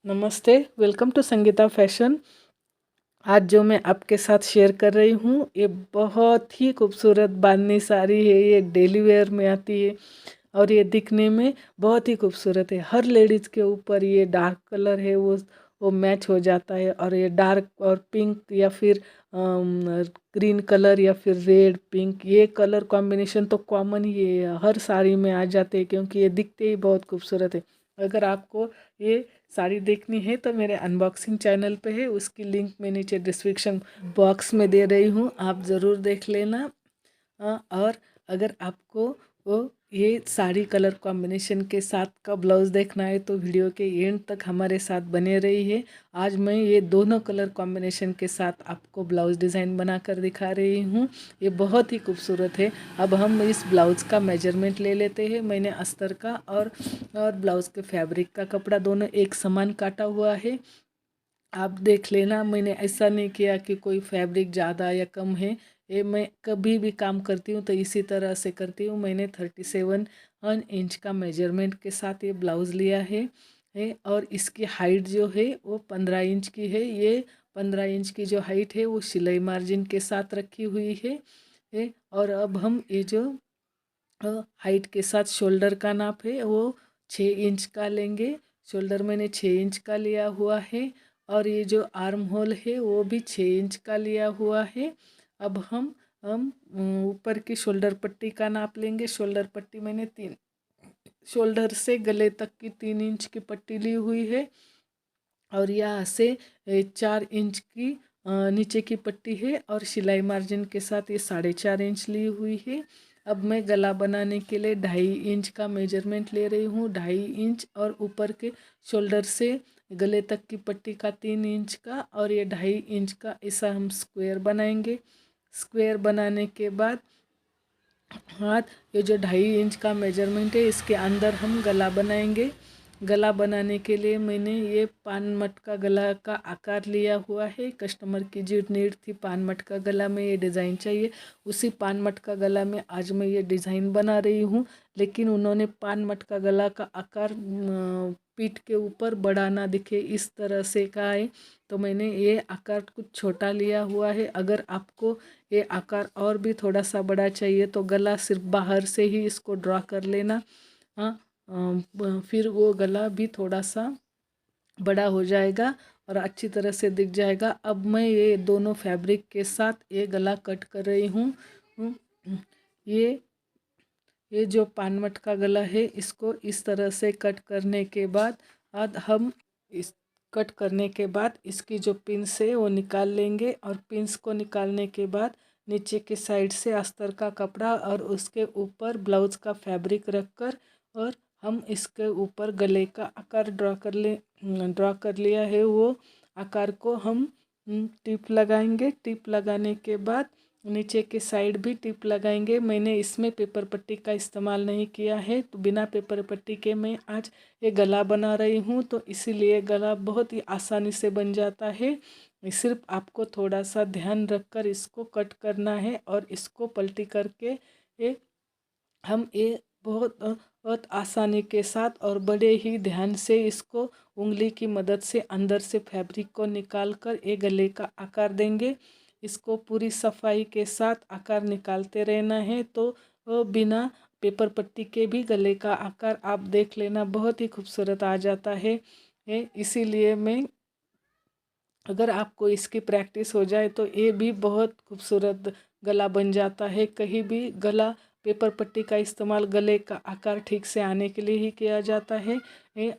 नमस्ते, welcome to Sangeeta fashion. आज जो मैं आपके साथ शेयर कर रही हूँ ये बहुत ही खूबसूरत बांधनी साड़ी है। ये डेली वेयर में आती है और ये दिखने में बहुत ही खूबसूरत है। हर लेडीज़ के ऊपर ये डार्क कलर है वो मैच हो जाता है। और ये डार्क और पिंक या फिर ग्रीन कलर या फिर रेड पिंक, ये कलर कॉम्बिनेशन तो कॉमन ही है, हर साड़ी में आ जाते हैं क्योंकि ये दिखते ही बहुत खूबसूरत है। अगर आपको ये साड़ी देखनी है तो मेरे अनबॉक्सिंग चैनल पे है, उसकी लिंक मैं नीचे डिस्क्रिप्शन बॉक्स में दे रही हूँ, आप ज़रूर देख लेना। और अगर आपको वो ये साड़ी कलर कॉम्बिनेशन के साथ का ब्लाउज़ देखना है तो वीडियो के एंड तक हमारे साथ बने रही है। आज मैं ये दोनों कलर कॉम्बिनेशन के साथ आपको ब्लाउज़ डिज़ाइन बना कर दिखा रही हूँ। ये बहुत ही खूबसूरत है। अब हम इस ब्लाउज़ का मेजरमेंट ले लेते हैं। मैंने अस्तर का और ब्लाउज़ के फैब्रिक का कपड़ा दोनों एक समान काटा हुआ है। आप देख लेना, मैंने ऐसा नहीं किया कि कोई फैब्रिक ज़्यादा या कम है। ये मैं कभी भी काम करती हूँ तो इसी तरह से करती हूँ। मैंने 37 इंच का मेजरमेंट के साथ ये ब्लाउज़ लिया है और इसकी हाइट जो है वो 15 इंच की है। ये 15 इंच की जो हाइट है वो सिलाई मार्जिन के साथ रखी हुई है। और अब हम ये जो हाइट के साथ शोल्डर का नाप है वो 6 इंच का लेंगे। शोल्डर मैंने 6 इंच का लिया हुआ है और ये जो आर्म होल है वो भी 6 इंच का लिया हुआ है। अब हम ऊपर की शोल्डर पट्टी का नाप लेंगे। शोल्डर पट्टी मैंने 3 शोल्डर से गले तक की 3 इंच की पट्टी ली हुई है और यहाँ से 4 इंच की नीचे की पट्टी है और सिलाई मार्जिन के साथ ये 4.5 इंच ली हुई है। अब मैं गला बनाने के लिए 2.5 इंच का मेजरमेंट ले रही हूँ। 2.5 इंच और ऊपर के शोल्डर से गले तक की पट्टी का 3 इंच का और ये 2.5 इंच का ऐसा हम स्क्वायर बनाएंगे। स्क्वायर बनाने के बाद हाथ ये जो 2.5 इंच का मेजरमेंट है इसके अंदर हम गला बनाएंगे। गला बनाने के लिए मैंने ये पान मटका गला का आकार लिया हुआ है। कस्टमर की जो नीड थी पान मटका गला में ये डिज़ाइन चाहिए, उसी पान मटका गला में आज मैं ये डिज़ाइन बना रही हूँ। लेकिन उन्होंने पान मटका गला का आकार पीठ के ऊपर बड़ा ना दिखे इस तरह से कहा है, तो मैंने ये आकार कुछ छोटा लिया हुआ है। अगर आपको ये आकार और भी थोड़ा सा बड़ा चाहिए तो गला सिर्फ बाहर से ही इसको ड्रा कर लेना। हाँ, फिर वो गला भी थोड़ा सा बड़ा हो जाएगा और अच्छी तरह से दिख जाएगा। अब मैं ये दोनों फैब्रिक के साथ ये गला कट कर रही हूँ। ये ये जो पानमट का गला है इसको इस तरह से कट करने के बाद हम इस कट करने के बाद इसकी जो पिंस है वो निकाल लेंगे और पिंस को निकालने के बाद नीचे के साइड से अस्तर का कपड़ा और उसके ऊपर ब्लाउज़ का फैब्रिक रखकर और हम इसके ऊपर गले का आकार ड्रा कर लिया है। वो आकार को हम टिप लगाएंगे। टिप लगाने के बाद नीचे के साइड भी टिप लगाएंगे। मैंने इसमें पेपर पट्टी का इस्तेमाल नहीं किया है, तो बिना पेपर पट्टी के मैं आज ये गला बना रही हूँ, तो इसीलिए गला बहुत ही आसानी से बन जाता है। सिर्फ आपको थोड़ा सा ध्यान रखकर इसको कट करना है और इसको पलटी करके ये हम ये बहुत आसानी के साथ और बड़े ही ध्यान से इसको उंगली की मदद से अंदर से फैब्रिक को निकाल कर एक गले का आकार देंगे। इसको पूरी सफाई के साथ आकार निकालते रहना है, तो बिना पेपर पट्टी के भी गले का आकार आप देख लेना बहुत ही खूबसूरत आ जाता है। इसीलिए मैं अगर आपको इसकी प्रैक्टिस हो जाए तो ये भी बहुत खूबसूरत गला बन जाता है। कहीं भी गला पेपर पट्टी का इस्तेमाल गले का आकार ठीक से आने के लिए ही किया जाता है।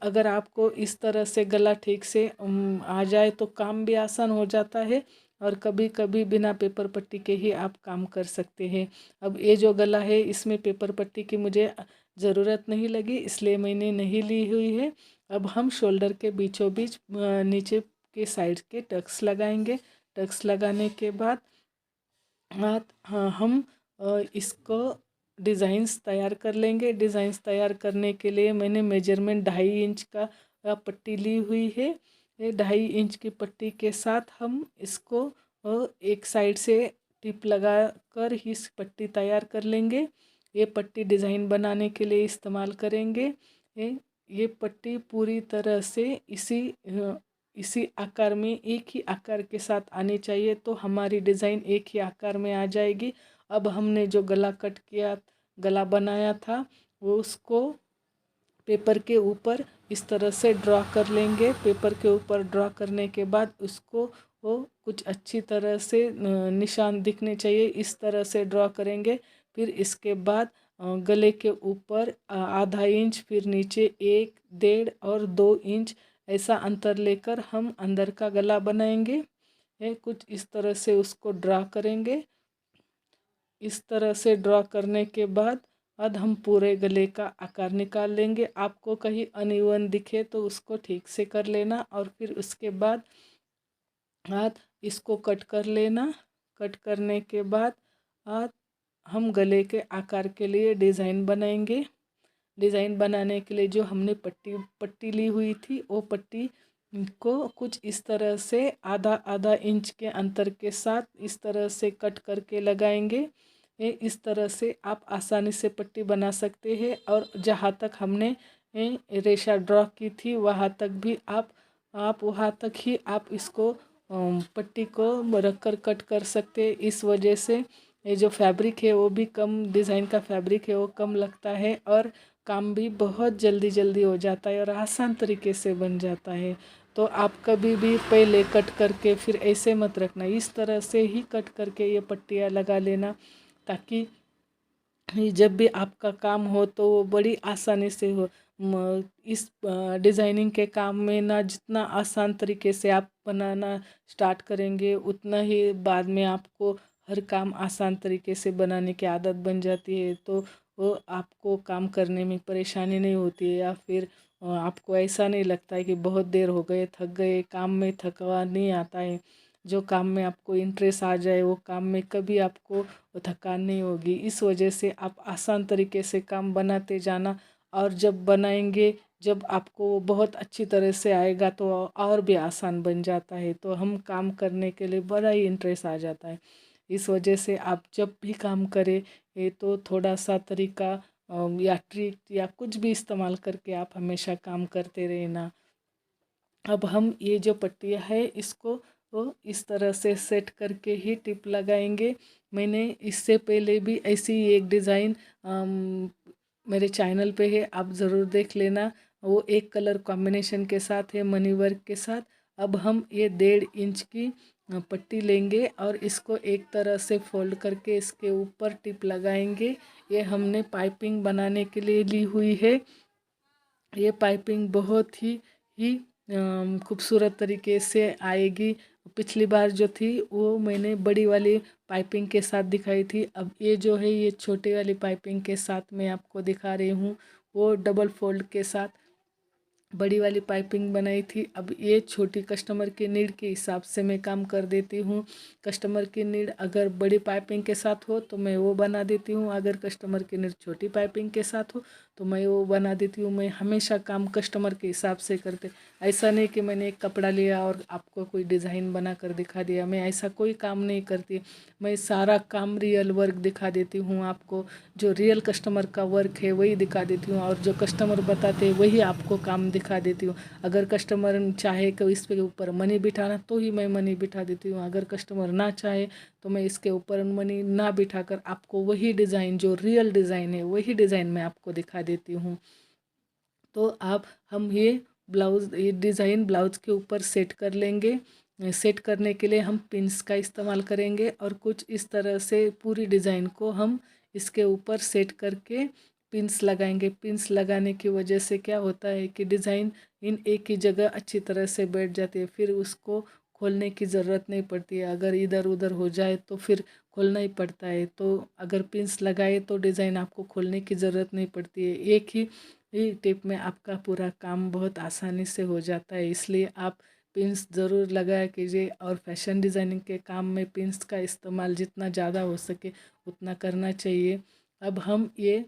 अगर आपको इस तरह से गला ठीक से आ जाए तो काम भी आसान हो जाता है और कभी कभी बिना पेपर पट्टी के ही आप काम कर सकते हैं। अब ये जो गला है इसमें पेपर पट्टी की मुझे ज़रूरत नहीं लगी, इसलिए मैंने नहीं ली हुई है। अब हम शोल्डर के बीचों बीच नीचे के साइड के टक्स लगाएंगे। टक्स लगाने के बाद हाँ, हम इसको डिज़ाइंस तैयार कर लेंगे। डिज़ाइंस तैयार करने के लिए मैंने मेजरमेंट 2.5 इंच का पट्टी ली हुई है। ये 2.5 इंच की पट्टी के साथ हम इसको एक साइड से टिप लगा कर ही इस पट्टी तैयार कर लेंगे। ये पट्टी डिज़ाइन बनाने के लिए इस्तेमाल करेंगे। ये ये पट्टी पूरी तरह से इसी आकार में, एक ही आकार के साथ आनी चाहिए, तो हमारी डिज़ाइन एक ही आकार में आ जाएगी। अब हमने जो गला कट किया, गला बनाया था, वो उसको पेपर के ऊपर इस तरह से ड्रॉ कर लेंगे। पेपर के ऊपर ड्रॉ करने के बाद उसको वो कुछ अच्छी तरह से निशान दिखने चाहिए, इस तरह से ड्रॉ करेंगे। फिर इसके बाद गले के ऊपर आधा इंच, फिर नीचे 1, 1.5 और 2 इंच ऐसा अंतर लेकर हम अंदर का गला बनाएंगे। ये कुछ इस तरह से उसको ड्रॉ करेंगे। इस तरह से ड्रॉ करने के बाद अब हम पूरे गले का आकार निकाल लेंगे। आपको कहीं अनइवन दिखे तो उसको ठीक से कर लेना, और फिर उसके बाद हाथ इसको कट कर लेना। कट करने के बाद हाथ हम गले के आकार के लिए डिज़ाइन बनाएंगे। डिज़ाइन बनाने के लिए जो हमने पट्टी ली हुई थी, वो पट्टी को कुछ इस तरह से आधा आधा इंच के अंतर के साथ इस तरह से कट करके लगाएंगे। ये इस तरह से आप आसानी से पट्टी बना सकते हैं। और जहाँ तक हमने रेशा ड्रॉ की थी, वहाँ तक भी आप वहाँ तक ही आप इसको पट्टी को रख कर कट कर सकते हैं। इस वजह से ये जो फैब्रिक है वो भी कम, डिज़ाइन का फैब्रिक है वो कम लगता है, और काम भी बहुत जल्दी जल्दी हो जाता है और आसान तरीके से बन जाता है। तो आप कभी भी पहले कट करके फिर ऐसे मत रखना, इस तरह से ही कट करके ये पट्टियाँ लगा लेना, ताकि जब भी आपका काम हो तो वो बड़ी आसानी से हो। इस डिज़ाइनिंग के काम में ना, जितना आसान तरीके से आप बनाना स्टार्ट करेंगे, उतना ही बाद में आपको हर काम आसान तरीके से बनाने की आदत बन जाती है। तो वो आपको काम करने में परेशानी नहीं होती है, या फिर आपको ऐसा नहीं लगता है कि बहुत देर हो गए, थक गए। काम में थकान नहीं आता है। जो काम में आपको इंटरेस्ट आ जाए, वो काम में कभी आपको थकान नहीं होगी। इस वजह से आप आसान तरीके से काम बनाते जाना, और जब बनाएंगे, जब आपको वो बहुत अच्छी तरह से आएगा तो और भी आसान बन जाता है। तो हम काम करने के लिए बड़ा ही इंटरेस्ट आ जाता है। इस वजह से आप जब भी काम करें, ये तो थोड़ा सा तरीका या ट्रिक या कुछ भी इस्तेमाल करके आप हमेशा काम करते रहना। अब हम ये जो पट्टियाँ है, इसको वो इस तरह से सेट करके ही टिप लगाएंगे। मैंने इससे पहले भी ऐसी एक डिज़ाइन मेरे चैनल पे है, आप ज़रूर देख लेना। वो एक कलर कॉम्बिनेशन के साथ है, मनी वर्क के साथ। अब हम ये 1.5 इंच की पट्टी लेंगे और इसको एक तरह से फोल्ड करके इसके ऊपर टिप लगाएंगे। ये हमने पाइपिंग बनाने के लिए ली हुई है। ये पाइपिंग बहुत ही खूबसूरत तरीके से आएगी। पिछली बार जो थी वो मैंने बड़ी वाली पाइपिंग के साथ दिखाई थी। अब ये जो है, ये छोटे वाली पाइपिंग के साथ मैं आपको दिखा रही हूँ। वो डबल फोल्ड के साथ बड़ी वाली पाइपिंग बनाई थी। अब ये छोटी कस्टमर की नीड के हिसाब से मैं काम कर देती हूँ। कस्टमर की नीड अगर बड़ी पाइपिंग के साथ हो तो मैं वो बना देती हूँ, अगर कस्टमर की नीड छोटी पाइपिंग के साथ हो तो मैं वो बना देती हूँ। मैं हमेशा काम कस्टमर के हिसाब से करते, ऐसा नहीं कि मैंने एक कपड़ा लिया और आपको कोई डिज़ाइन बना कर दिखा दिया। मैं ऐसा कोई काम नहीं करती। मैं सारा काम रियल वर्क दिखा देती हूँ आपको। जो रियल कस्टमर का वर्क है वही दिखा देती हूँ, और जो कस्टमर बताते हैं वही आपको काम दिखा देती हूँ। अगर कस्टमर चाहे कि इस पे ऊपर मनी बिठाना तो ही मैं मनी बिठा देती हूँ, अगर कस्टमर ना चाहे तो मैं इसके ऊपर मनी ना बिठाकर आपको वही डिज़ाइन, जो रियल डिज़ाइन है वही डिज़ाइन मैं आपको दिखा देती हूँ। तो हम ये डिज़ाइन ब्लाउज के ऊपर सेट कर लेंगे। सेट करने के लिए हम पिंस का इस्तेमाल करेंगे, और कुछ इस तरह से पूरी डिज़ाइन को हम इसके ऊपर सेट करके पिंस लगाएंगे। पिंस लगाने की वजह से क्या होता है कि डिज़ाइन इन एक ही जगह अच्छी तरह से बैठ जाती है, फिर उसको खोलने की ज़रूरत नहीं पड़ती है। अगर इधर उधर हो जाए तो फिर खोलना ही पड़ता है। तो अगर पिंस लगाए तो डिज़ाइन आपको खोलने की ज़रूरत नहीं पड़ती है। एक ही टिप में आपका पूरा काम बहुत आसानी से हो जाता है। इसलिए आप पिंस ज़रूर लगाया कीजिए, और फैशन डिज़ाइनिंग के काम में पिंस का इस्तेमाल जितना ज़्यादा हो सके उतना करना चाहिए। अब हम ये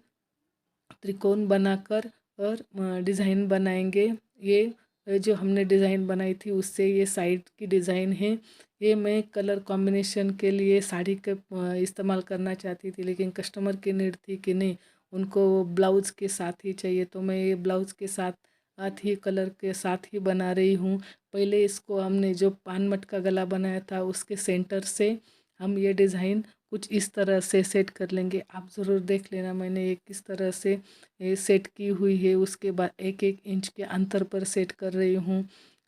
त्रिकोण बनाकर और डिज़ाइन बनाएंगे। ये जो हमने डिज़ाइन बनाई थी उससे ये साइड की डिज़ाइन है। ये मैं कलर कॉम्बिनेशन के लिए साड़ी का इस्तेमाल करना चाहती थी, लेकिन कस्टमर की नीड थी कि नहीं, उनको ब्लाउज़ के साथ ही चाहिए, तो मैं ये ब्लाउज़ के साथ साथ ही कलर के साथ ही बना रही हूँ। पहले इसको हमने जो पान मटका गला बनाया था उसके सेंटर से हम ये डिज़ाइन कुछ इस तरह से सेट कर लेंगे। आप ज़रूर देख लेना मैंने ये किस तरह से ये सेट की हुई है। उसके बाद 1-1 इंच के अंतर पर सेट कर रही हूँ।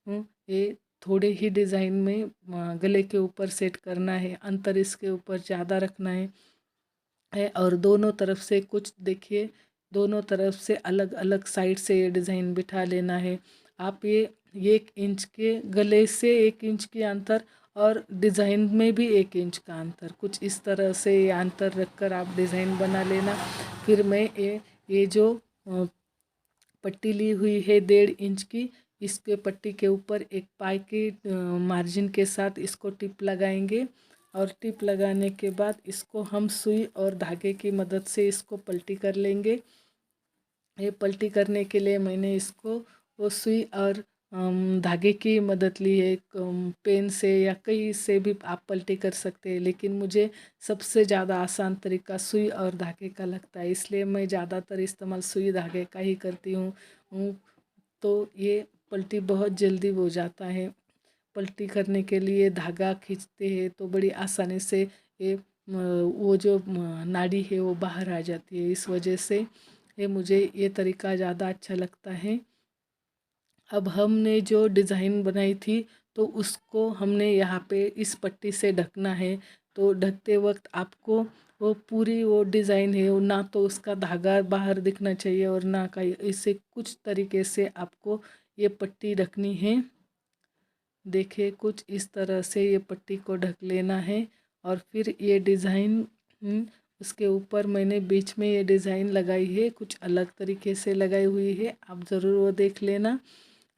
ये थोड़े ही डिज़ाइन में गले के ऊपर सेट करना है, अंतर इसके ऊपर ज़्यादा रखना है और दोनों तरफ से कुछ देखिए, दोनों तरफ से अलग अलग साइड से ये डिज़ाइन बिठा लेना है। आप ये 1 इंच के गले से 1 इंच के अंतर और डिज़ाइन में भी 1 इंच का अंतर, कुछ इस तरह से ये अंतर रखकर आप डिज़ाइन बना लेना। फिर मैं ये जो पट्टी ली हुई है 1.5 इंच की, इसके पट्टी के ऊपर एक पाई के मार्जिन के साथ इसको टिप लगाएंगे और टिप लगाने के बाद इसको हम सुई और धागे की मदद से इसको पलटी कर लेंगे। ये पलटी करने के लिए मैंने इसको वो सुई और धागे की मदद ली है। पेन से या कई से भी आप पलटी कर सकते हैं, लेकिन मुझे सबसे ज़्यादा आसान तरीका सुई और धागे का लगता है, इसलिए मैं ज़्यादातर इस्तेमाल सुई धागे का ही करती हूँ। तो ये पलटी बहुत जल्दी हो जाता है। पलटी करने के लिए धागा खींचते हैं तो बड़ी आसानी से ये वो जो नाड़ी है वो बाहर आ जाती है। इस वजह से मुझे ये तरीका ज़्यादा अच्छा लगता है। अब हमने जो डिज़ाइन बनाई थी तो उसको हमने यहाँ पे इस पट्टी से ढकना है। तो ढकते वक्त आपको वो पूरी वो डिज़ाइन है, ना तो उसका धागा बाहर दिखना चाहिए और ना कहीं, इसे कुछ तरीके से आपको ये पट्टी ढकनी है। देखिए कुछ इस तरह से ये पट्टी को ढक लेना है और फिर ये डिज़ाइन उसके ऊपर मैंने बीच में ये डिज़ाइन लगाई है, कुछ अलग तरीके से लगाई हुई है, आप ज़रूर वो देख लेना।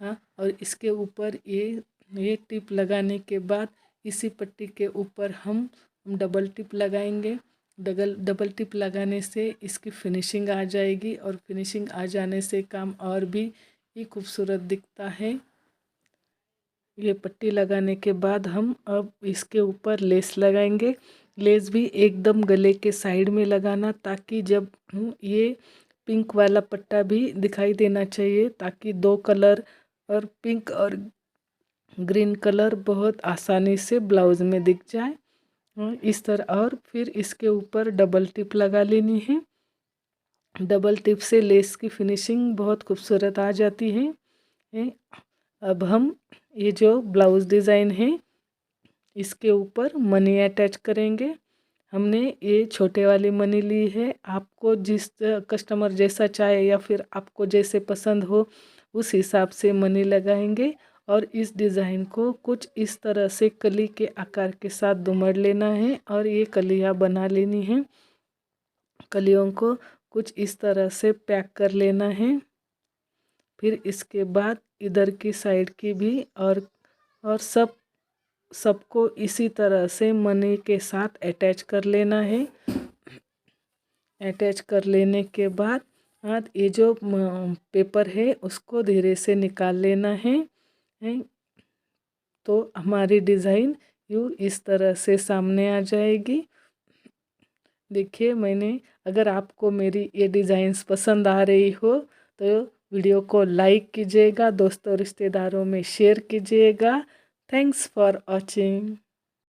हाँ, और इसके ऊपर ये टिप लगाने के बाद इसी पट्टी के ऊपर हम डबल टिप लगाएंगे। डबल टिप लगाने से इसकी फिनिशिंग आ जाएगी और फिनिशिंग आ जाने से काम और भी खूबसूरत दिखता है। ये पट्टी लगाने के बाद हम अब इसके ऊपर लेस लगाएंगे। लेस भी एकदम गले के साइड में लगाना, ताकि जब ये पिंक वाला पट्टा भी दिखाई देना चाहिए, ताकि दो कलर और पिंक और ग्रीन कलर बहुत आसानी से ब्लाउज़ में दिख जाए। इस तरह, और फिर इसके ऊपर डबल टिप लगा लेनी है। डबल टिप से लेस की फिनिशिंग बहुत खूबसूरत आ जाती है। अब हम ये जो ब्लाउज़ डिज़ाइन है इसके ऊपर मनी अटैच करेंगे। हमने ये छोटे वाली मनी ली है, आपको जिस कस्टमर जैसा चाहे या फिर आपको जैसे पसंद हो उस हिसाब से मनी लगाएंगे और इस डिज़ाइन को कुछ इस तरह से कली के आकार के साथ दुमड़ लेना है और ये कलियाँ बना लेनी है। कलियों को कुछ इस तरह से पैक कर लेना है। फिर इसके बाद इधर की साइड की भी और सबको इसी तरह से मनी के साथ अटैच कर लेना है। अटैच कर लेने के बाद ये जो पेपर है उसको धीरे से निकाल लेना है। तो हमारी डिज़ाइन यूँ इस तरह से सामने आ जाएगी। देखिए मैंने, अगर आपको मेरी ये डिज़ाइंस पसंद आ रही हो तो वीडियो को लाइक कीजिएगा, दोस्तों रिश्तेदारों में शेयर कीजिएगा। Thanks for watching.